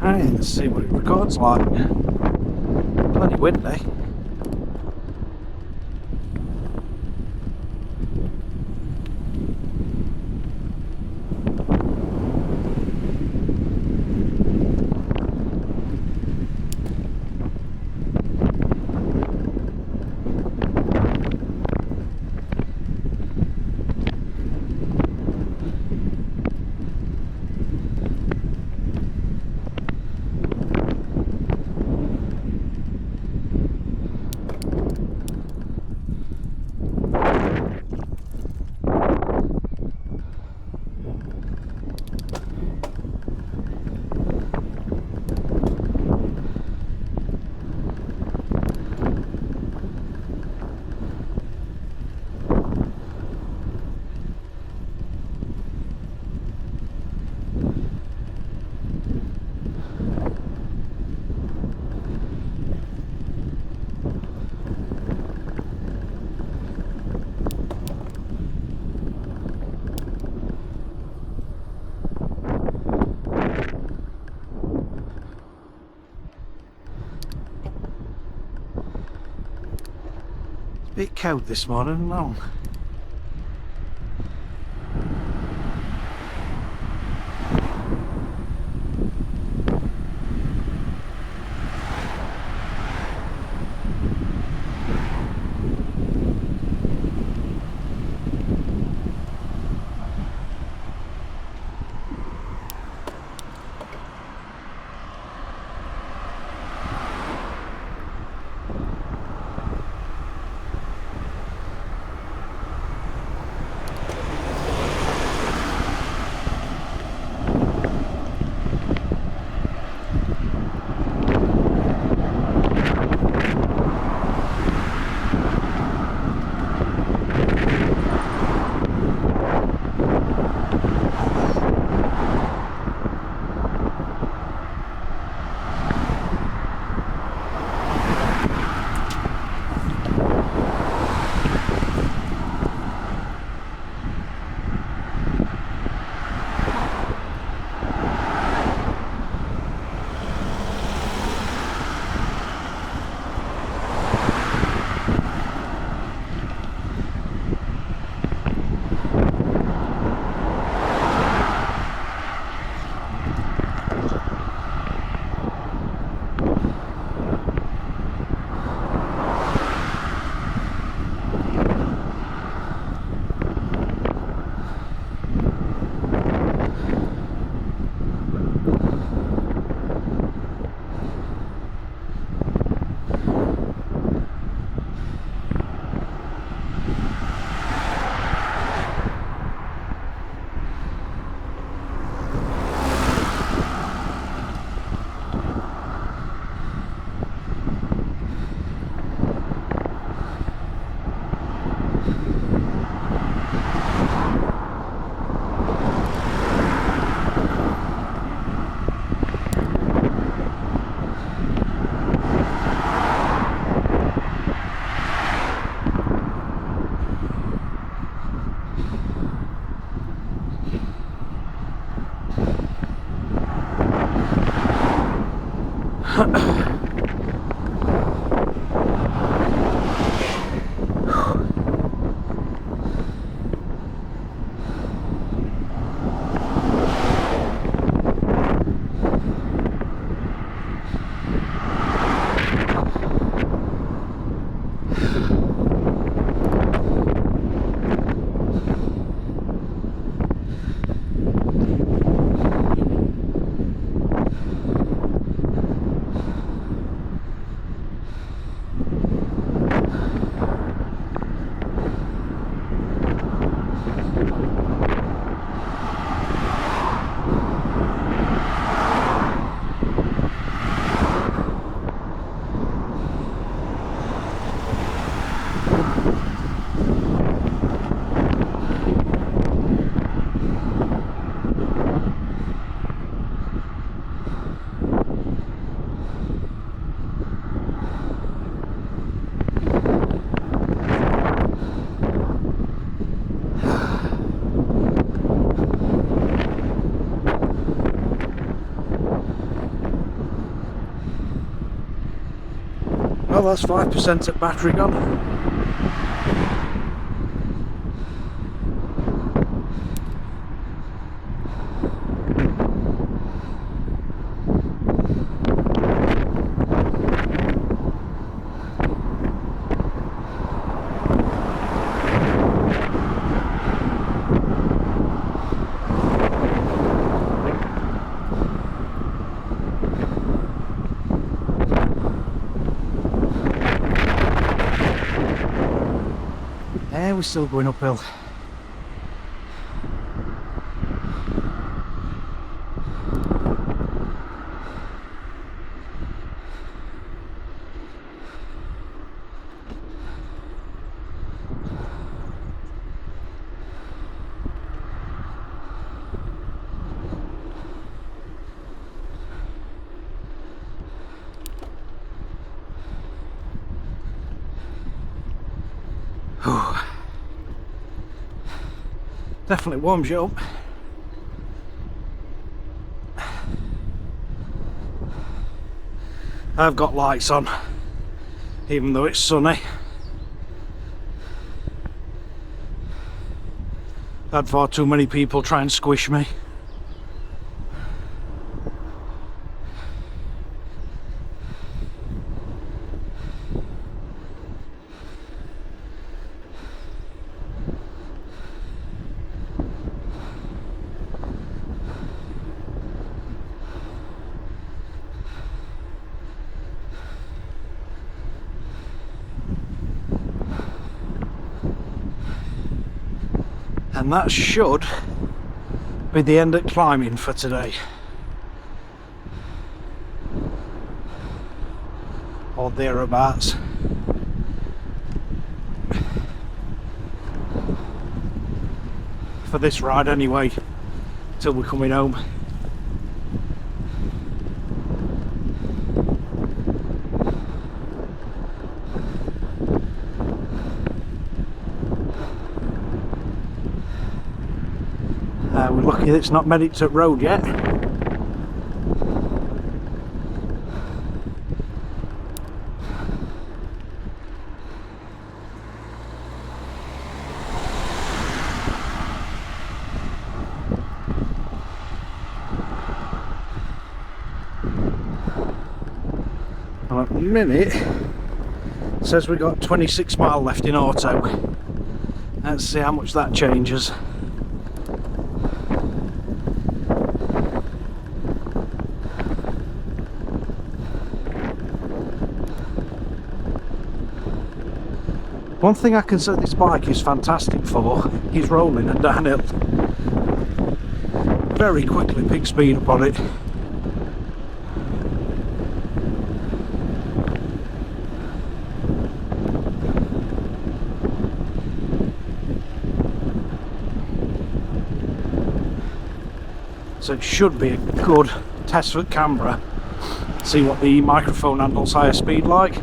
Okay, let's see what it records like. Bloody windy. Bit cold this morning, long. Well, that's 5% at battery gone. We're still going uphill. Definitely warms you up. I've got lights on, even though it's sunny. Had far too many people try and squish me. And that should be the end of climbing for today. Or thereabouts. For this ride anyway, till we're coming home. We're lucky that it's not made it to road yet. And at the minute, it says we've got 26 mile left in auto. Let's see how much that changes. One thing I can say this bike is fantastic for is rolling and downhill. Very quickly pick speed up on it. So it should be a good test for Canberra. See what the microphone handles higher speed like.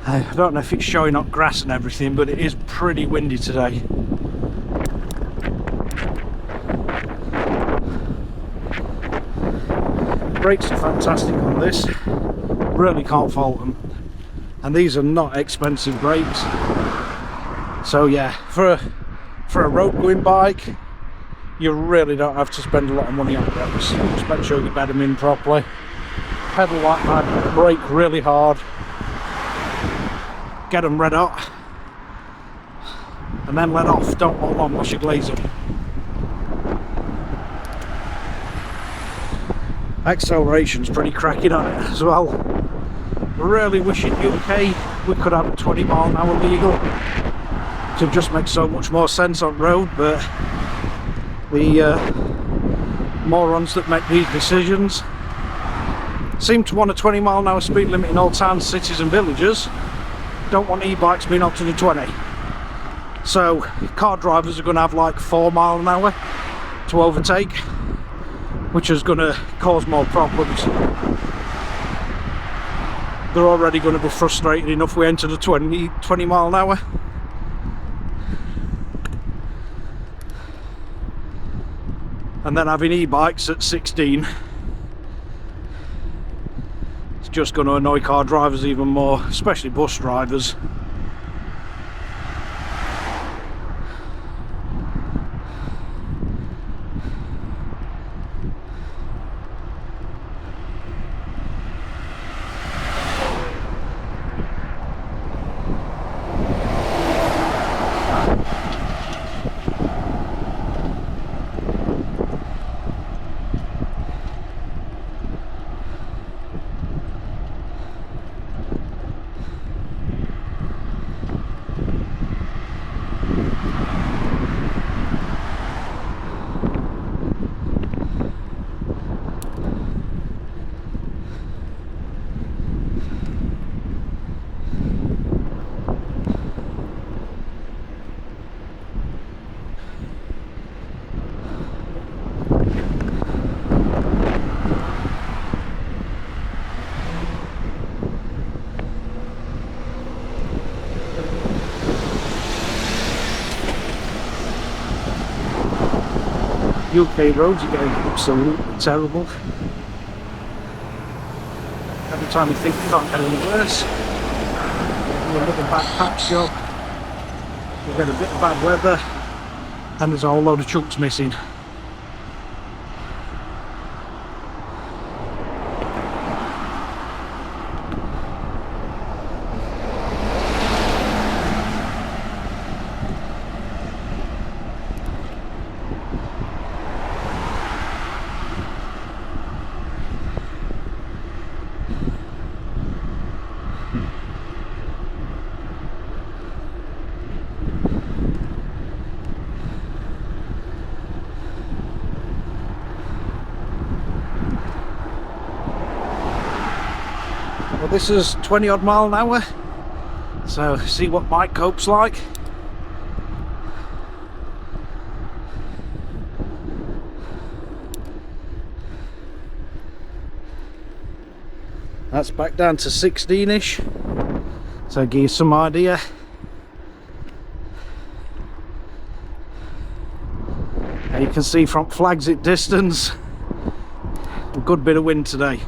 I don't know if it's showing up grass and everything, but it is pretty windy today. Brakes are fantastic on this, really can't fault them. And these are not expensive brakes. So yeah, for a road going bike, you really don't have to spend a lot of money on brakes. Just make sure you bed them in properly. Pedal like mad, brake really hard. Get them red hot and then let off. Don't hold on once you glaze them. Acceleration's pretty cracking on it as well. Really wish in UK we could have a 20 mile an hour legal to just make so much more sense on road, but the morons that make these decisions seem to want a 20 mile an hour speed limit in all towns, cities and villages. Don't want e-bikes being up to the 20. So car drivers are going to have like 4 mile an hour to overtake, which is going to cause more problems. They're already going to be frustrated enough we enter the 20 mile an hour. And then having e-bikes at 16. It's just going to annoy car drivers even more, especially bus drivers. UK roads are getting absolutely terrible. Every time you think it can't get any worse, you another bad patch job, you get a bit of bad weather, and there's a whole load of chunks missing. Well, this is 20 odd mile an hour, so see what Mike copes like. That's back down to 16-ish, so give you some idea. Now you can see from flags at distance, a good bit of wind today.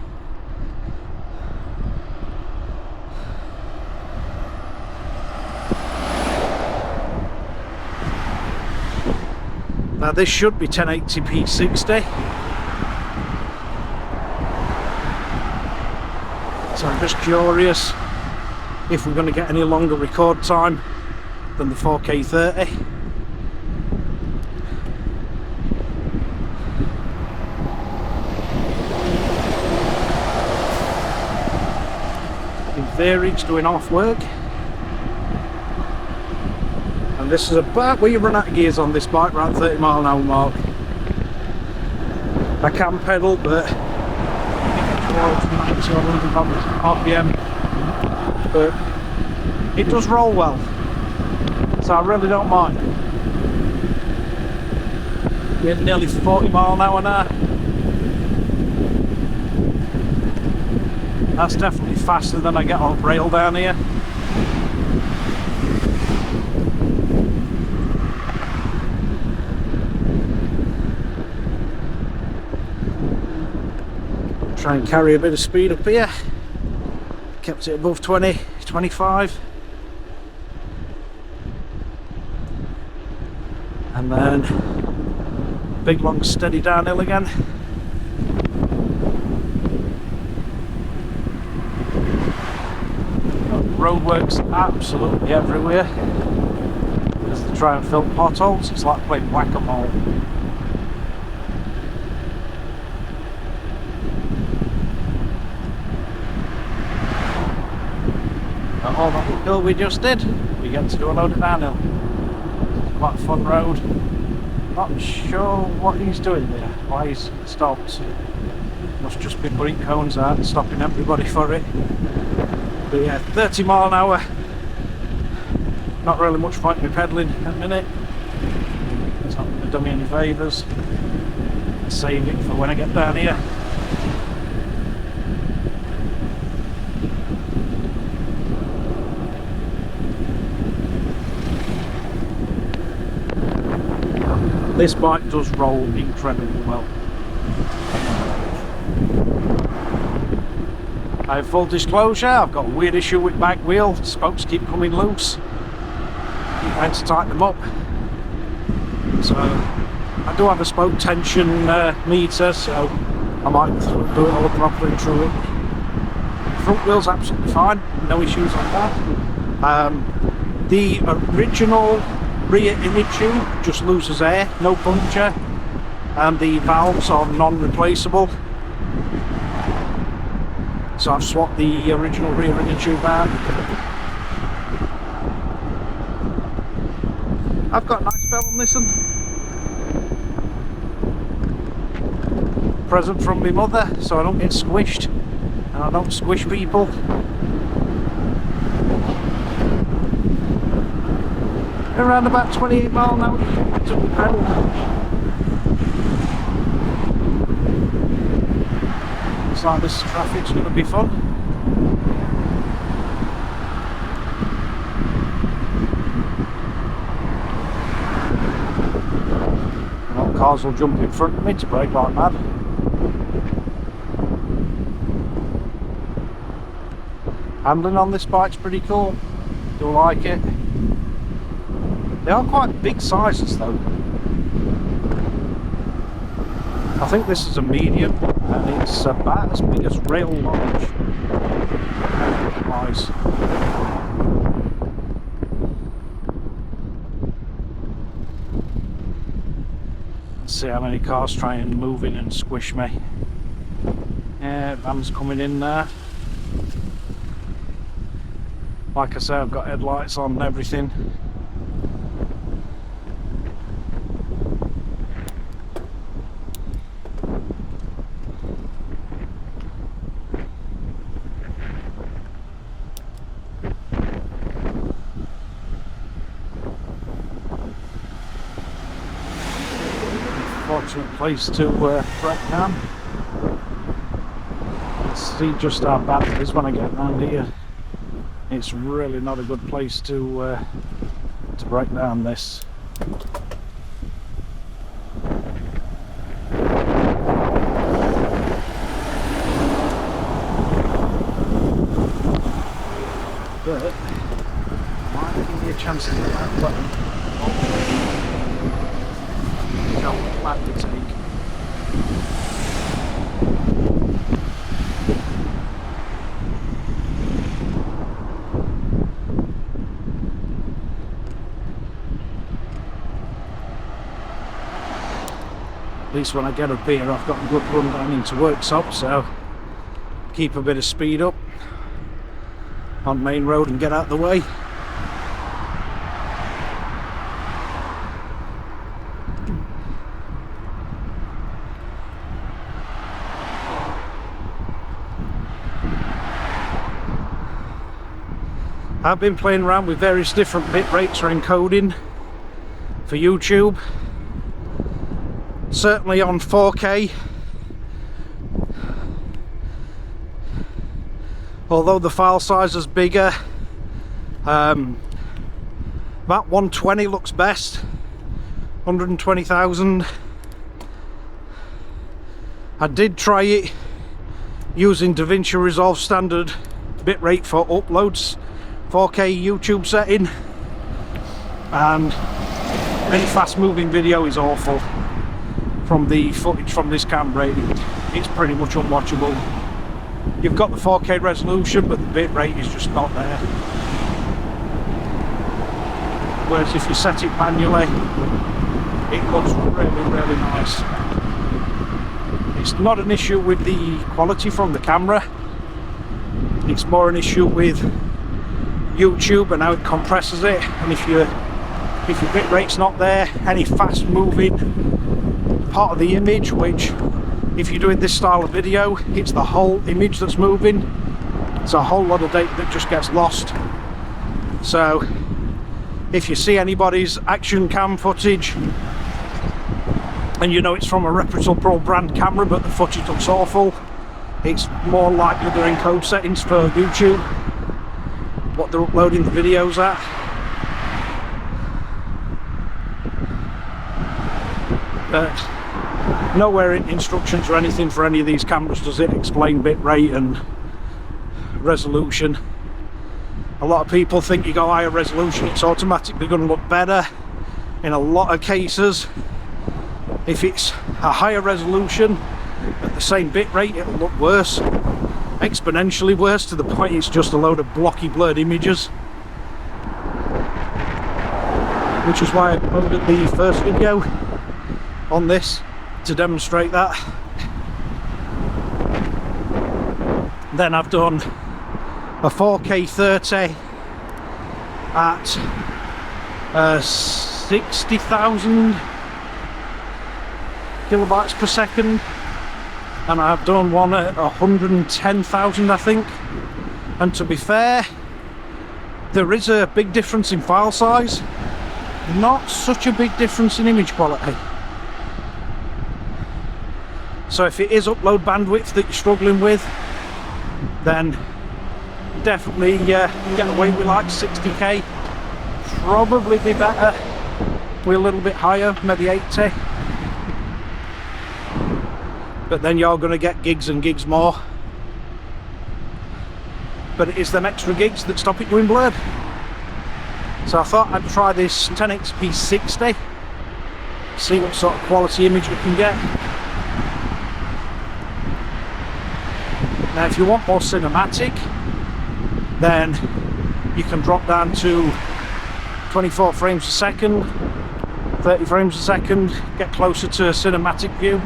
Now this should be 1080p 60. So I'm just curious if we're going to get any longer record time than the 4K 30. In theory it's doing off work. And this is about where you run out of gears on this bike, around 30 mile an hour mark. I can pedal, but towards 90 or 100 RPM, but it does roll well, so I really don't mind. We're nearly 40 mile an hour now. That's definitely faster than I get on rail down here. Try and carry a bit of speed up here. Kept it above 20, 25. And then big long steady downhill again. Roadworks absolutely everywhere. As they try and fill potholes, it's like playing whack-a-mole. All that hill we just did, we get to do a load of downhill. Quite a fun road. Not sure what he's doing there, why he's stopped. Must just be putting cones out and stopping everybody for it. But yeah, 30 mile an hour. Not really much point in me pedalling at the minute. It's not going to do me any favours. Save it for when I get down here. This bike does roll incredibly well. I have full disclosure, I've got a weird issue with back wheel, spokes keep coming loose. Keep having to tighten them up. So I do have a spoke tension meter, so I might do it all properly through it. Front wheel's absolutely fine, no issues on that. The original rear image tube just loses air, no puncture, and the valves are non-replaceable. So I've swapped the original rear inner tube out. I've got a nice belt on this one. Present from my mother, so I don't get squished and I don't squish people. Around about 28 miles an hour to the pedal. Looks like this traffic's going to be fun. Well, cars will jump in front of me to brake like mad. Handling on this bike's pretty cool. Do like it. They are quite big sizes though. I think this is a medium and it's about as big as rail launch. Nice. Let's see how many cars try and move in and squish me. Yeah, van's coming in there. Like I say, I've got headlights on and everything. Fortunate place to brake down. Let's see just how bad it is when I get around here. It's really not a good place to break down this. But might give me a chance to get that button. How bad to take. At least when I get up here I've got a good run down into workshop, so keep a bit of speed up on main road and get out of the way. I've been playing around with various different bit rates for encoding for YouTube. Certainly on 4K, although the file size is bigger, about 120 looks best, 120,000. I did try it using DaVinci Resolve standard bitrate for uploads, 4K YouTube setting, and any fast moving video is awful. From the footage from this camera, it's pretty much unwatchable. You've got the 4K resolution, but the bit rate is just not there. Whereas if you set it manually, it looks really, really nice. It's not an issue with the quality from the camera. It's more an issue with YouTube and how it compresses it. And if your bit rate's not there, any fast moving part of the image, which if you're doing this style of video, it's the whole image that's moving. It's a whole lot of data that just gets lost. So if you see anybody's action cam footage and you know it's from a reputable brand camera but the footage looks awful, it's more likely they're in code settings for YouTube, what they're uploading the videos at. But nowhere in instructions or anything for any of these cameras does it explain bitrate and resolution. A lot of people think you go higher resolution, it's automatically going to look better. In a lot of cases, if it's a higher resolution at the same bit rate, it'll look worse, exponentially worse, to the point it's just a load of blocky blurred images. Which is why I uploaded the first video on this, to demonstrate that. Then I've done a 4K 30 at 60,000 kilobytes per second, and I've done one at 110,000, I think. And to be fair, there is a big difference in file size, not such a big difference in image quality. So if it is upload bandwidth that you're struggling with, then definitely get away with like 60k. Probably be better with a little bit higher, maybe 80. But then you're going to get gigs and gigs more. But it is them extra gigs that stop it going blurred. So I thought I'd try this 1080p 60, see what sort of quality image we can get. Now if you want more cinematic, then you can drop down to 24 frames a second, 30 frames a second, get closer to a cinematic view.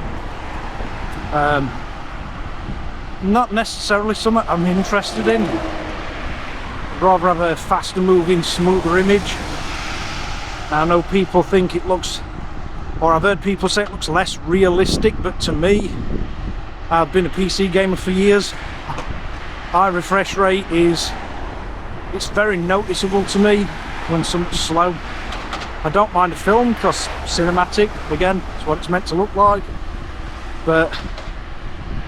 Not necessarily something I'm interested in. I'd rather have a faster moving, smoother image. Now, I know people think it looks, or I've heard people say it looks less realistic, but to me, I've been a PC gamer for years. High refresh rate it's very noticeable to me when something's slow. I don't mind a film because cinematic, again, it's what it's meant to look like. But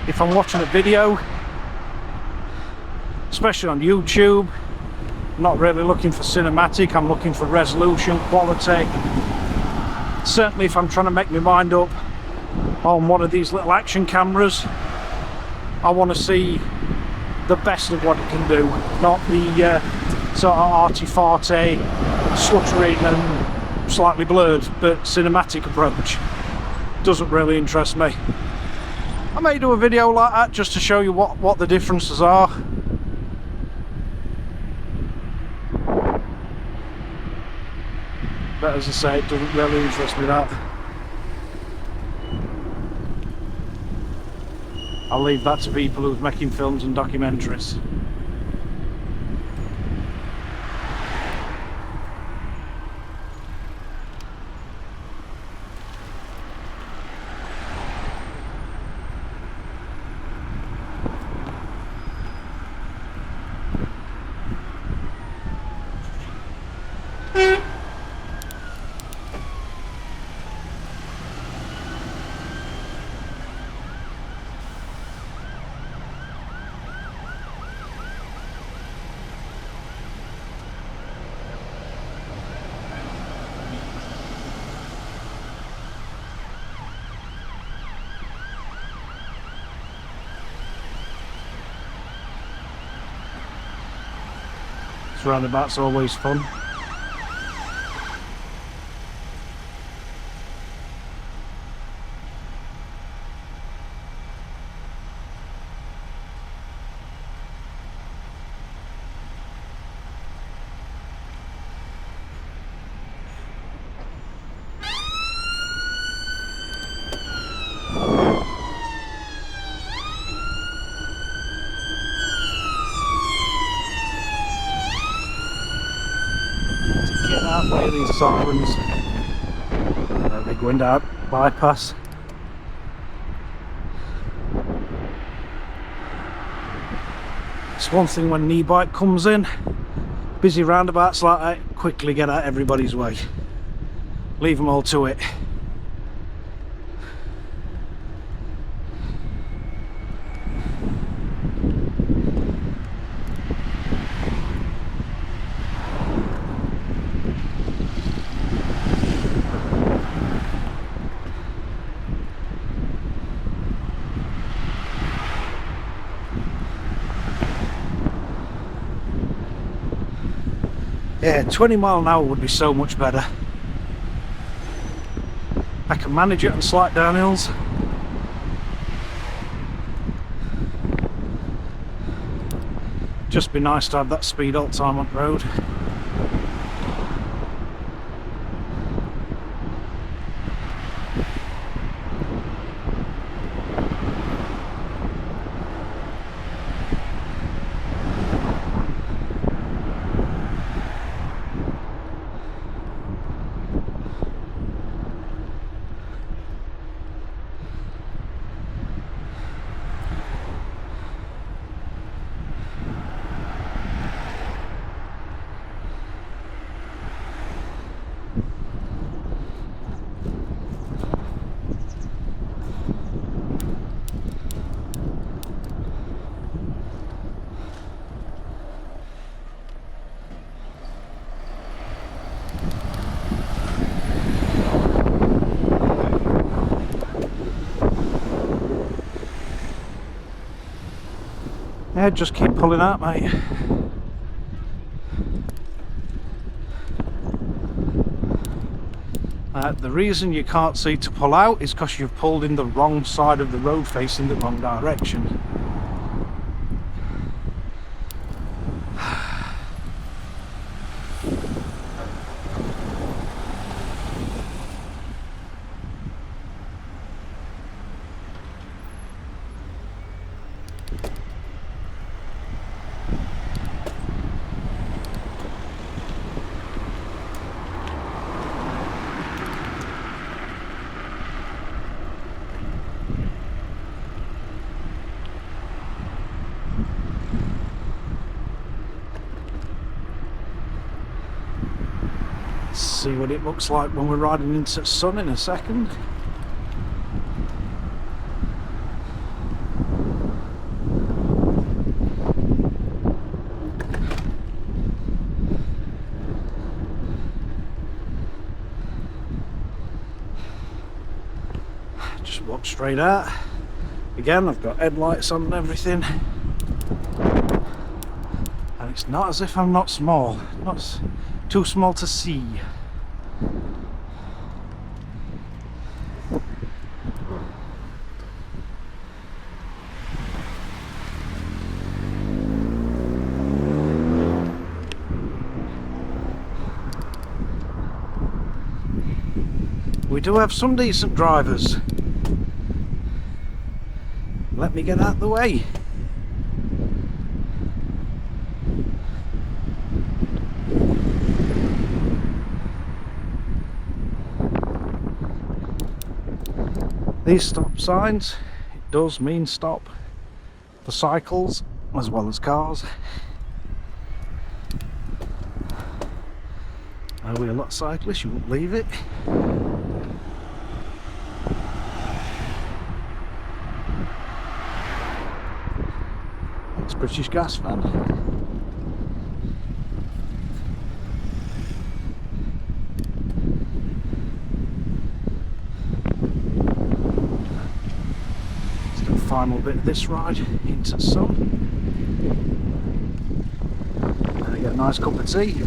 if I'm watching a video, especially on YouTube, I'm not really looking for cinematic, I'm looking for resolution, quality. Certainly if I'm trying to make my mind up on one of these little action cameras, I want to see the best of what it can do, not the sort of arty-farty, stuttering and slightly blurred, but cinematic approach. Doesn't really interest me. I may do a video like that just to show you what the differences are. But as I say, it doesn't really interest me, that. I'll leave that to people who's making films and documentaries. Roundabout's always fun. Halfway of these sirens. They're going down bypass. It's one thing when an e-bike comes in, busy roundabouts like that, quickly get out everybody's way. Leave them all to it. Yeah, 20 mile an hour would be so much better. I can manage it on slight downhills. Just be nice to have that speed all the time on the road. Yeah, just keep pulling out, mate. The reason you can't see to pull out is because you've pulled in the wrong side of the road, facing the wrong direction. See what it looks like when we're riding into the sun in a second. Just walk straight out. Again, I've got headlights on and everything. And it's not as if I'm not small. Not too small to see. We do have some decent drivers. Let me get out of the way. These stop signs, it does mean stop for cycles as well as cars. Are we a lot of cyclists? You won't leave it. It's British Gas van. Final bit of this ride into the sun, and I get a nice cup of tea.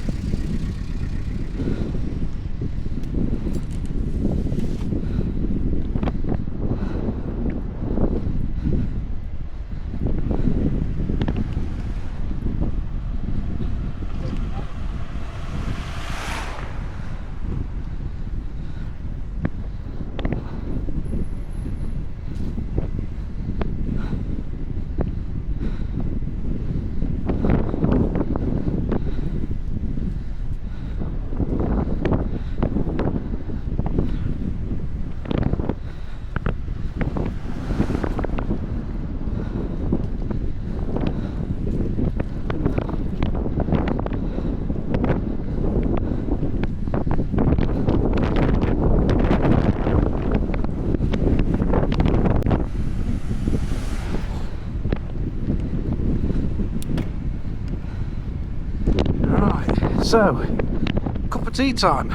So, cup of tea time.